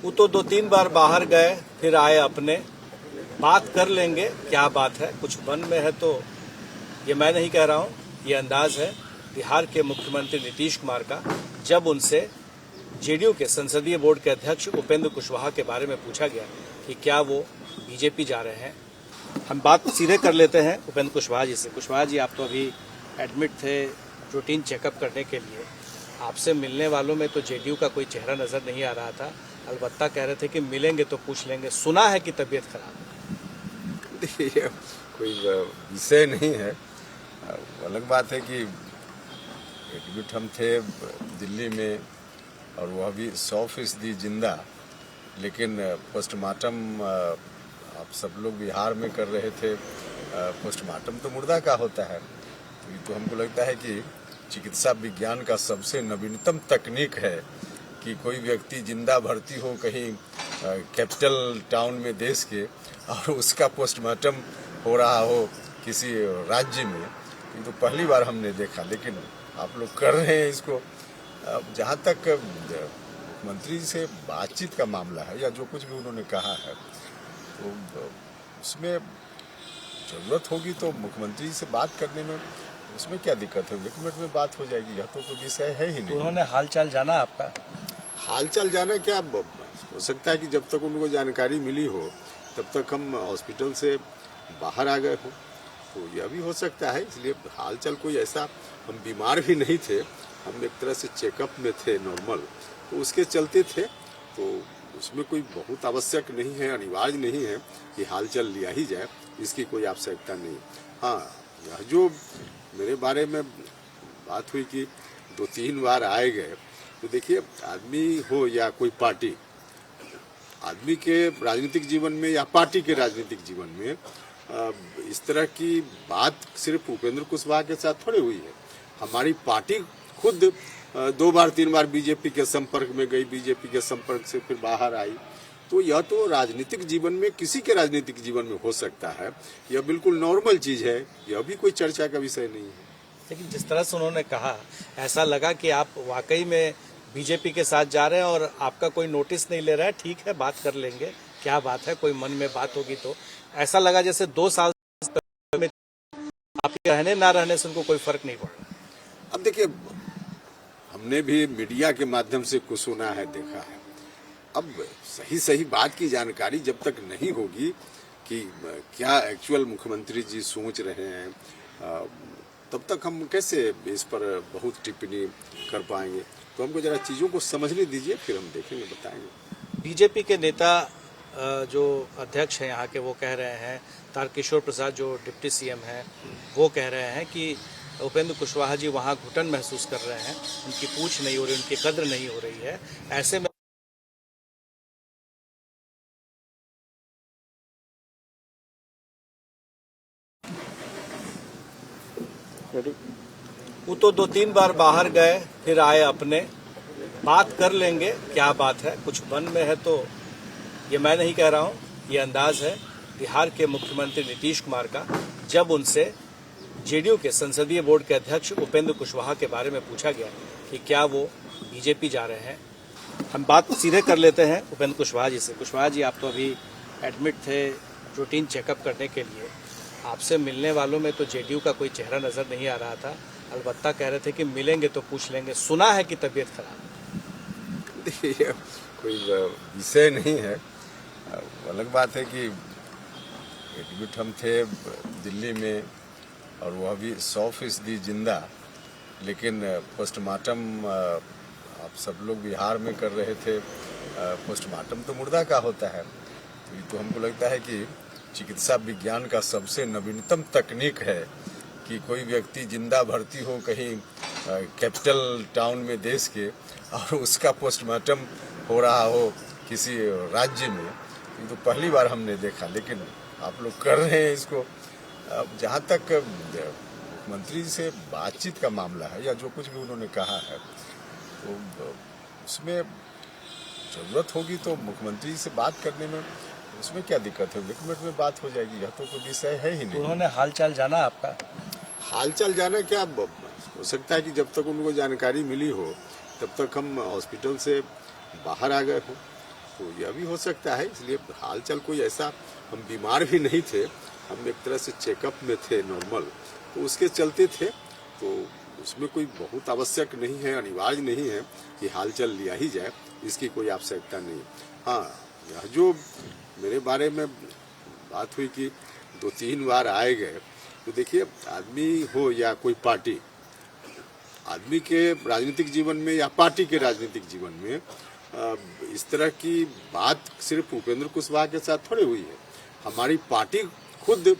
वो तो 2-3 बार बाहर गए, फिर आए अपने। बात कर लेंगे, क्या बात है, कुछ मन में है तो ये मैं नहीं कह रहा हूँ, ये अंदाज है बिहार के मुख्यमंत्री नीतीश कुमार का। जब उनसे जेडीयू के संसदीय बोर्ड के अध्यक्ष उपेंद्र कुशवाहा के बारे में पूछा गया कि क्या वो बीजेपी जा रहे हैं, हम बात सीधे कर लेते हैं उपेंद्र कुशवाहा जी से। कुशवाहा जी, आप तो अभी एडमिट थे रूटीन चेकअप करने के लिए। आपसे मिलने वालों में तो जेडीयू का कोई चेहरा नजर नहीं आ रहा था, अलबत्ता कह रहे थे कि मिलेंगे तो पूछ लेंगे। सुना है कि तबीयत खराब है। देखिए, कोई विषय नहीं है। अलग बात है कि एडमिट हम थे दिल्ली में और वह भी 100% जिंदा, लेकिन पोस्टमार्टम आप सब लोग बिहार में कर रहे थे। पोस्टमार्टम तो मुर्दा का होता है, तो हमको लगता है कि चिकित्सा विज्ञान का सबसे नवीनतम तकनीक है कि कोई व्यक्ति जिंदा भर्ती हो कहीं कैपिटल टाउन में देश के, और उसका पोस्टमार्टम हो रहा हो किसी राज्य में। ये तो पहली बार हमने देखा, लेकिन आप लोग कर रहे हैं इसको। जहाँ तक मुख्यमंत्री से बातचीत का मामला है या जो कुछ भी उन्होंने कहा है, तो उसमें जरूरत होगी तो मुख्यमंत्री से बात करने में उसमें क्या दिक्कत है, 1 मिनट में बात हो जाएगी। यह तो कोई विषय है ही नहीं। उन्होंने हालचाल जाना आपका? हालचाल जाना क्या हो सकता है कि जब तक उनको जानकारी मिली हो तब तक हम हॉस्पिटल से बाहर आ गए हो, तो यह भी हो सकता है। इसलिए हालचाल कोई ऐसा, हम बीमार भी नहीं थे, हम एक तरह से चेकअप में थे नॉर्मल, तो उसके चलते थे। तो उसमें कोई बहुत आवश्यक नहीं है, अनिवार्य नहीं है कि हालचाल लिया ही जाए, इसकी कोई आवश्यकता नहीं। हाँ, यह जो मेरे बारे में बात हुई कि 2-3 बार आए गए, तो देखिए, आदमी हो या कोई पार्टी, आदमी के राजनीतिक जीवन में या पार्टी के राजनीतिक जीवन में इस तरह की बात सिर्फ उपेंद्र कुशवाहा के साथ थोड़ी हुई है। हमारी पार्टी खुद 2 बार 3 बार बीजेपी के संपर्क में गई, बीजेपी के संपर्क से फिर बाहर आई। तो यह तो राजनीतिक जीवन में, किसी के राजनीतिक जीवन में हो सकता है, यह बिल्कुल नॉर्मल चीज है, यह भी कोई चर्चा का विषय नहीं है। लेकिन जिस तरह से उन्होंने कहा, ऐसा लगा कि आप वाकई में बीजेपी के साथ जा रहे हैं और आपका कोई नोटिस नहीं ले रहा है। ठीक है, बात कर लेंगे, क्या बात है, कोई मन में बात होगी तो। ऐसा लगा जैसे 2 साल में आपके रहने ना रहने से उनको कोई फर्क नहीं पड़ रहा। अब देखिए, हमने भी मीडिया के माध्यम से कुछ सुना है, देखा है। अब सही बात की जानकारी जब तक नहीं होगी कि क्या एक्चुअल मुख्यमंत्री जी सोच रहे हैं, तब तक हम कैसे इस पर बहुत टिप्पणी कर पाएंगे। तो हमको जरा चीज़ों को समझने दीजिए, फिर हम देखेंगे, बताएंगे। बीजेपी के नेता जो अध्यक्ष हैं यहाँ के, वो कह रहे हैं, तारकिशोर प्रसाद जो डिप्टी सीएम हैं, वो कह रहे हैं कि उपेंद्र कुशवाहा जी वहाँ घुटन महसूस कर रहे हैं, उनकी पूछ नहीं हो रही, उनकी कद्र नहीं हो रही है। ऐसे में वो तो 2-3 बार बाहर गए, फिर आए अपने। बात कर लेंगे, क्या बात है, कुछ मन में है तो ये मैं नहीं कह रहा हूँ, ये अंदाज है बिहार के मुख्यमंत्री नीतीश कुमार का। जब उनसे जेडीयू के संसदीय बोर्ड के अध्यक्ष उपेंद्र कुशवाहा के बारे में पूछा गया कि क्या वो बीजेपी जा रहे हैं, हम बात सीधे कर लेते हैं उपेंद्र कुशवाहा जी से। कुशवाहा जी, आप तो अभी एडमिट थे रूटीन चेकअप करने के लिए। आपसे मिलने वालों में तो जेडीयू का कोई चेहरा नजर नहीं आ रहा था, अलबत्ता कह रहे थे कि मिलेंगे तो पूछ लेंगे। सुना है कि तबीयत खराब है। देखिए, कोई विषय नहीं है। अलग बात है कि एडमिट हम थे दिल्ली में और वह भी 100% जिंदा, लेकिन पोस्टमार्टम आप सब लोग बिहार में कर रहे थे। पोस्टमार्टम तो मुर्दा का होता है, तो ये तो हमको लगता है कि चिकित्सा विज्ञान का सबसे नवीनतम तकनीक है कि कोई व्यक्ति जिंदा भर्ती हो कहीं कैपिटल टाउन में देश के, और उसका पोस्टमार्टम हो रहा हो किसी राज्य में। ये तो पहली बार हमने देखा, लेकिन आप लोग कर रहे हैं इसको। जहाँ तक मुख्यमंत्री से बातचीत का मामला है या जो कुछ भी उन्होंने कहा है, तो उसमें जरूरत होगी तो मुख्यमंत्री से बात करने में उसमें क्या दिक्कत है, 1 मिनट में बात हो जाएगी। यह तो कोई विषय है ही नहीं। उन्होंने हालचाल जाना आपका? हालचाल जाना क्या हो सकता है कि जब तक उनको जानकारी मिली हो तब तक हम हॉस्पिटल से बाहर आ गए हो, तो यह भी हो सकता है। इसलिए हाल चाल कोई ऐसा, हम बीमार भी नहीं थे, हम एक तरह से चेकअप में थे नॉर्मल, तो उसके चलते थे। तो उसमें कोई बहुत आवश्यक नहीं है, अनिवार्य नहीं है कि हाल चाल लिया ही जाए, इसकी कोई आवश्यकता नहीं। हाँ, यह जो मेरे बारे में बात हुई कि 2-3 बार आए गए, तो देखिए आदमी हो या कोई पार्टी, आदमी के राजनीतिक जीवन में या पार्टी के राजनीतिक जीवन में इस तरह की बात सिर्फ उपेंद्र कुशवाहा के साथ थोड़ी हुई है। हमारी पार्टी खुद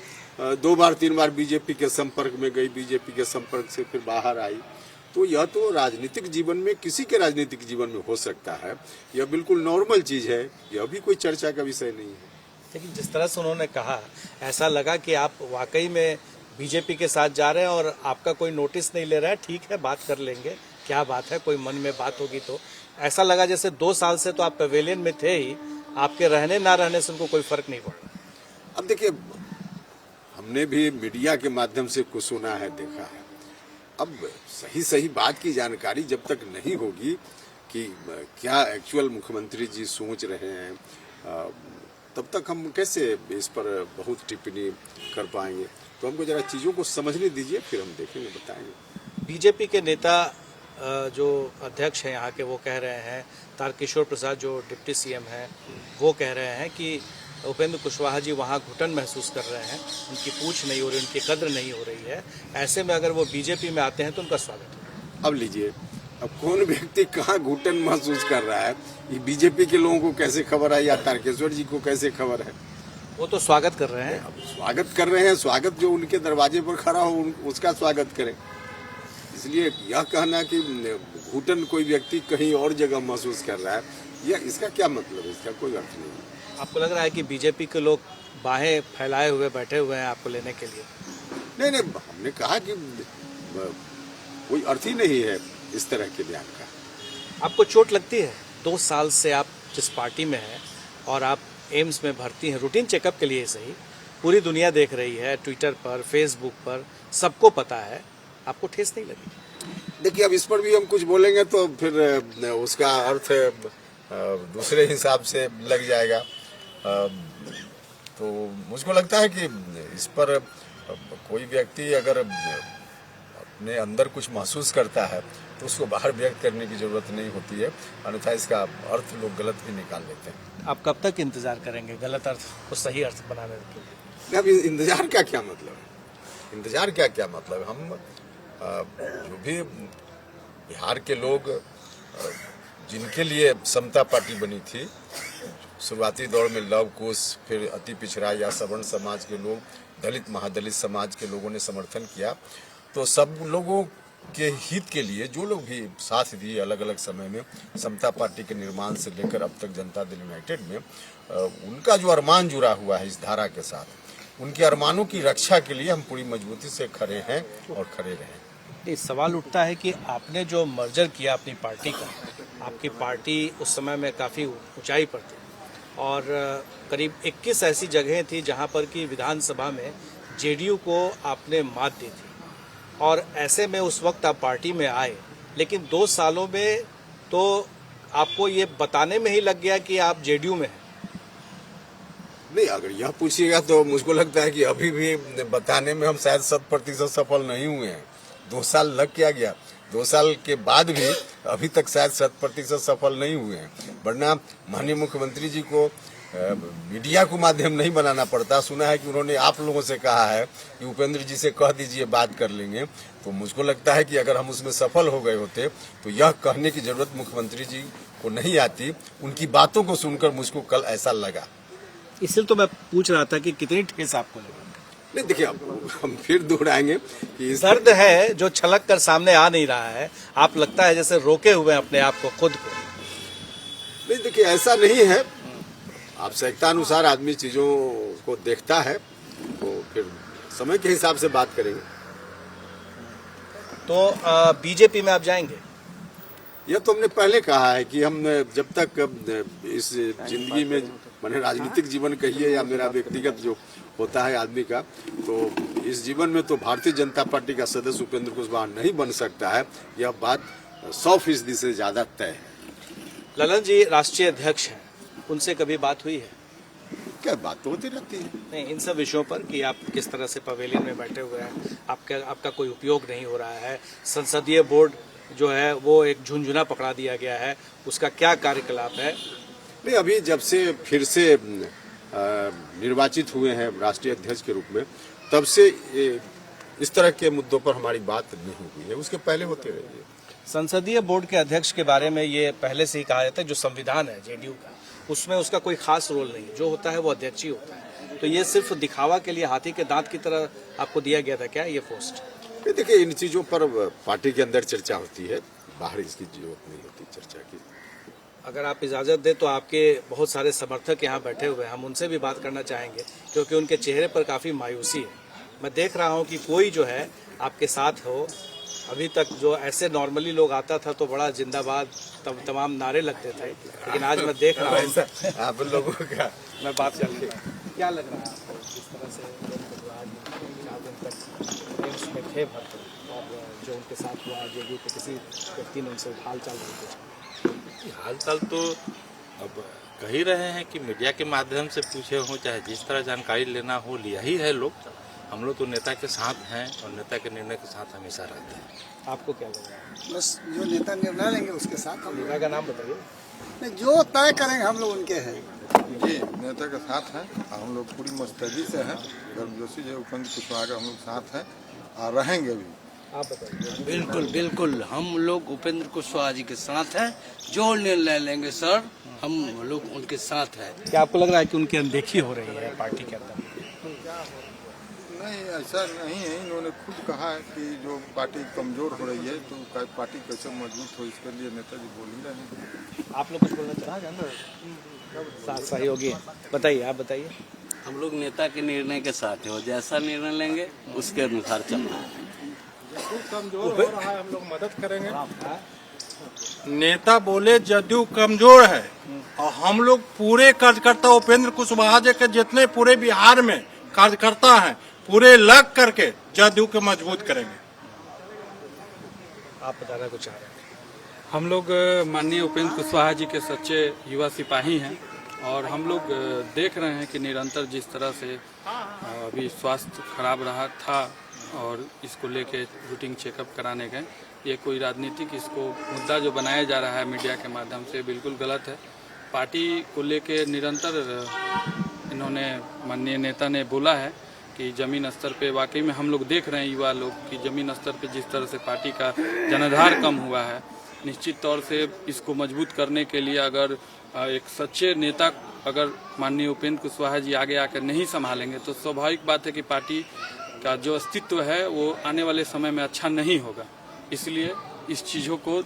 2-3 बार बीजेपी के संपर्क में गई, बीजेपी के संपर्क से फिर बाहर आई। तो यह तो राजनीतिक जीवन में, किसी के राजनीतिक जीवन में हो सकता है, यह बिल्कुल नॉर्मल चीज है, यह भी कोई चर्चा का विषय नहीं है। लेकिन जिस तरह से उन्होंने कहा, ऐसा लगा कि आप वाकई में बीजेपी के साथ जा रहे हैं और आपका कोई नोटिस नहीं ले रहा है। ठीक है, बात कर लेंगे, क्या बात है, कोई मन में बात होगी तो। ऐसा लगा जैसे 2 साल से तो आप पवेलियन में थे ही, आपके रहने ना रहने से उनको कोई फर्क नहीं पड़ा। अब देखिए, हमने भी मीडिया के माध्यम से कुछ सुना है, देखा है। अब सही बात की जानकारी जब तक नहीं होगी कि क्या एक्चुअल मुख्यमंत्री जी सोच रहे हैं, तब तक हम कैसे इस पर बहुत टिप्पणी कर पाएंगे। तो हमको जरा चीजों को समझने दीजिए, फिर हम देखेंगे, बताएंगे। बीजेपी के नेता जो अध्यक्ष हैं यहाँ के, वो कह रहे हैं, तारकिशोर प्रसाद जो डिप्टी सीएम हैं, वो कह रहे हैं कि उपेंद्र कुशवाहा जी वहाँ घुटन महसूस कर रहे हैं, उनकी पूछ नहीं हो रही, उनकी कद्र नहीं हो रही है। ऐसे में अगर वो बीजेपी में आते हैं तो उनका स्वागत है। अब लीजिए, अब कौन व्यक्ति कहाँ घुटन महसूस कर रहा है, ये बीजेपी के लोगों को कैसे खबर है या तारकेश्वर जी को कैसे खबर है? वो तो स्वागत कर रहे हैं। अब स्वागत कर रहे हैं, स्वागत जो उनके दरवाजे पर खड़ा हो उसका स्वागत करें। इसलिए यह कहना कि घुटन कोई व्यक्ति कहीं और जगह महसूस कर रहा है, यह इसका क्या मतलब है? इसका कोई अर्थ नहीं है। आपको लग रहा है कि बीजेपी के लोग बाहें फैलाए हुए बैठे हुए हैं आपको लेने के लिए? नहीं, हमने कहा कि कोई अर्थ ही नहीं है इस तरह के बयान का। आपको चोट लगती है? 2 साल से आप जिस पार्टी में हैं और आप एम्स में भर्ती हैं, रूटीन चेकअप के लिए सही, पूरी दुनिया देख रही है, ट्विटर पर, फेसबुक पर, सबको पता है, आपको ठेस नहीं लगी? देखिए, अब इस पर भी हम कुछ बोलेंगे तो फिर उसका अर्थ दूसरे हिसाब से लग जाएगा। तो मुझको लगता है कि इस पर कोई व्यक्ति अगर अपने अंदर कुछ महसूस करता है तो उसको बाहर व्यक्त करने की जरूरत नहीं होती है, अन्यथा इसका अर्थ लोग गलत भी निकाल लेते हैं। आप कब तक इंतजार करेंगे गलत अर्थ को सही अर्थ बनाने के लिए? अब इंतजार का क्या मतलब है? इंतजार का क्या मतलब है? हम जो भी बिहार के लोग जिनके लिए समता पार्टी बनी थी, शुरुआती दौर में लव कुश, फिर अति पिछड़ा या सवर्ण समाज के लोग, दलित महादलित समाज के लोगों ने समर्थन किया, तो सब लोगों के हित के लिए जो लोग भी साथ दिए अलग अलग समय में समता पार्टी के निर्माण से लेकर अब तक जनता दल यूनाइटेड में, उनका जो अरमान जुड़ा हुआ है इस धारा के साथ, उनके अरमानों की रक्षा के लिए हम पूरी मजबूती से खड़े हैं और खड़े रहें। सवाल उठता है कि आपने जो मर्जर किया अपनी पार्टी का, आपकी पार्टी उस समय में काफ़ी ऊंचाई पर थी और करीब 21 ऐसी जगहें थी जहां पर कि विधानसभा में जेडीयू को आपने मात दी थी, और ऐसे में उस वक्त आप पार्टी में आए, लेकिन 2 सालों में तो आपको ये बताने में ही लग गया कि आप जेडीयू में हैं। नहीं, अगर यह पूछिएगा तो मुझको लगता है कि अभी भी बताने में हम शायद 100% सफल नहीं हुए हैं। 2 साल लग क्या गया, 2 साल के बाद भी अभी तक शायद 100% सफल नहीं हुए हैं। वरना माननीय मुख्यमंत्री जी को मीडिया को माध्यम नहीं बनाना पड़ता। सुना है कि उन्होंने आप लोगों से कहा है कि उपेंद्र जी से कह दीजिए, बात कर लेंगे। तो मुझको लगता है कि अगर हम उसमें सफल हो गए होते तो यह कहने की जरूरत मुख्यमंत्री जी को नहीं आती। उनकी बातों को सुनकर मुझको कल ऐसा लगा। इसलिए तो मैं पूछ रहा था कि कितनी ठेस आपको लगी? नहीं, देखिए, हम फिर दोहराएंगे कि दर्द है जो छलक कर सामने आ नहीं रहा है, आप लगता है जैसे रोके हुए हैं अपने आप को, खुद को। नहीं, देखिए, ऐसा नहीं है। आवश्यकतानुसार आदमी चीजों को देखता है, तो फिर समय के हिसाब से बात करेंगे। तो बीजेपी में आप जाएंगे? यह तो हमने पहले कहा है कि हम जब तक इस जिंदगी में, माने राजनीतिक जीवन कहिए या मेरा व्यक्तिगत जो होता है आदमी का, तो इस जीवन में तो भारतीय जनता पार्टी का सदस्य उपेंद्र कुशवाहा नहीं बन सकता है। यह बात 100% से ज्यादा तय है। ललन जी राष्ट्रीय अध्यक्ष हैं उनसे कभी बात हुई है? क्या बात तो होती रहती है। नहीं, इन सब विषयों पर कि आप किस तरह से पवेलियन में बैठे हुए हैं, आपका कोई उपयोग नहीं हो रहा है, संसदीय बोर्ड जो है वो एक झुंझुना पकड़ा दिया गया है, उसका क्या कार्यकलाप है? नहीं, अभी जब से फिर से निर्वाचित हुए हैं राष्ट्रीय अध्यक्ष के रूप में, तब से इस तरह के मुद्दों पर हमारी बात नहीं हुई है, उसके पहले होते रही है। संसदीय बोर्ड के अध्यक्ष के बारे में ये पहले से ही कहा जाता है, जो संविधान है जेडीयू का, उसमें उसका कोई खास रोल नहीं, जो होता है वो अध्यक्ष ही होता है। तो ये सिर्फ दिखावा के लिए हाथी के दांत की तरह आपको दिया गया था क्या ये पोस्ट? देखिए, इन चीजों पर पार्टी के अंदर चर्चा होती है, बाहर इसकी जरूरत नहीं होती चर्चा की। अगर आप इजाजत दें तो आपके बहुत सारे समर्थक यहाँ बैठे हुए हैं, हम उनसे भी बात करना चाहेंगे, क्योंकि उनके चेहरे पर काफी मायूसी है। मैं देख रहा हूँ कि कोई जो है आपके साथ हो। अभी तक जो ऐसे नॉर्मली लोग आता था तो बड़ा जिंदाबाद तमाम नारे लगते थे, लेकिन आज मैं देख रहा हूँ आप लोगों का मैं बात कर लेता हूँ। क्या लग रहा है आपको जिस तरह से आज 4 दिन तक एम्स में थे भर्ती, और जो उनके साथ हुआ जेडीयू के किसी व्यक्ति ने उनसे हाल चाल नहीं पूछा? हाल चाल तो अब कह ही रहे हैं कि मीडिया के माध्यम से पूछे हों, चाहे जिस तरह जानकारी लेना हो, लिया ही है लोग। हम लोग तो नेता के साथ हैं और नेता के निर्णय के साथ हमेशा रहते हैं। आपको क्या लग रहा है? बस जो नेता निर्णय लेंगे उसके साथ हम नेता का नाम बताइए। नहीं, जो तय करेंगे हम लोग उनके हैं। जी, नेता के साथ हैं, हम लोग पूरी मुस्तैदी से हैं। गर्मजोशी जो उपेंद्र कुशवाहा के हम लोग साथ हैं और रहेंगे भी। आप बताइए। बिल्कुल बिल्कुल, हम लोग उपेंद्र कुशवाहा जी के साथ हैं। जो निर्णय लेंगे सर, हम लोग उनके साथ हैं। क्या आपको लग रहा है कि उनकी अनदेखी हो रही है पार्टी के अंदर? नहीं, ऐसा नहीं है। इन्होंने खुद कहा है कि जो पार्टी कमजोर हो रही है तो पार्टी कैसे मजबूत हो, इसके लिए नेताजी बोल ही रहे हैं। आप लोग कुछ बोलना चाहेंगे? साथ सहयोगी बताइए, आप बताइए। हम लोग नेता के निर्णय के साथ हैं, वो जैसा निर्णय लेंगे उसके अनुसार चलना है। कमजोर हो रहा है, हम लोग मदद करेंगे। नेता बोले जदयू कमजोर है और हम लोग पूरे कार्यकर्ता उपेंद्र कुशवाहा जी के जितने पूरे बिहार में कार्यकर्ता हैं, पूरे लग करके जदयू को मजबूत करेंगे। आप बताना कुछ चाह रहे हैं? हम लोग माननीय उपेंद्र कुशवाहा जी के सच्चे युवा सिपाही हैं और हम लोग देख रहे हैं कि निरंतर जिस तरह से अभी स्वास्थ्य खराब रहा था और इसको लेके रूटीन चेकअप कराने गए, ये कोई राजनीतिक इसको मुद्दा जो बनाया जा रहा है मीडिया के माध्यम से, बिल्कुल गलत है। पार्टी को लेके निरंतर इन्होंने माननीय नेता ने बोला है कि जमीन स्तर पे वाकई में हम लोग देख रहे हैं युवा लोग कि जमीन स्तर पे जिस तरह से पार्टी का जनाधार कम हुआ है, निश्चित तौर से इसको मजबूत करने के लिए अगर एक सच्चे नेता अगर माननीय उपेंद्र कुशवाहा जी आगे आकर नहीं संभालेंगे तो स्वाभाविक बात है कि पार्टी का जो अस्तित्व है वो आने वाले समय में अच्छा नहीं होगा। इसलिए इस चीज़ों को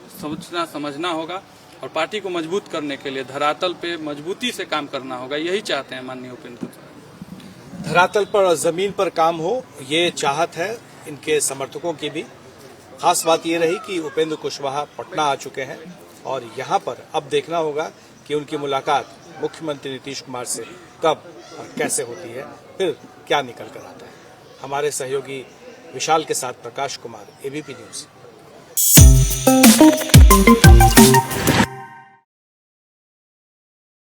समझना होगा और पार्टी को मजबूत करने के लिए धरातल पे मजबूती से काम करना होगा। यही चाहते हैं माननीय उपेंद्र कुशवाहा। धरातल पर और जमीन पर काम हो, ये चाहत है इनके समर्थकों की भी। खास बात ये रही कि उपेंद्र कुशवाहा पटना आ चुके हैं और यहाँ पर अब देखना होगा कि उनकी मुलाकात मुख्यमंत्री नीतीश कुमार से कब और कैसे होती है, फिर क्या निकल कर आता है। हमारे सहयोगी विशाल के साथ प्रकाश कुमार, एबीपी न्यूज।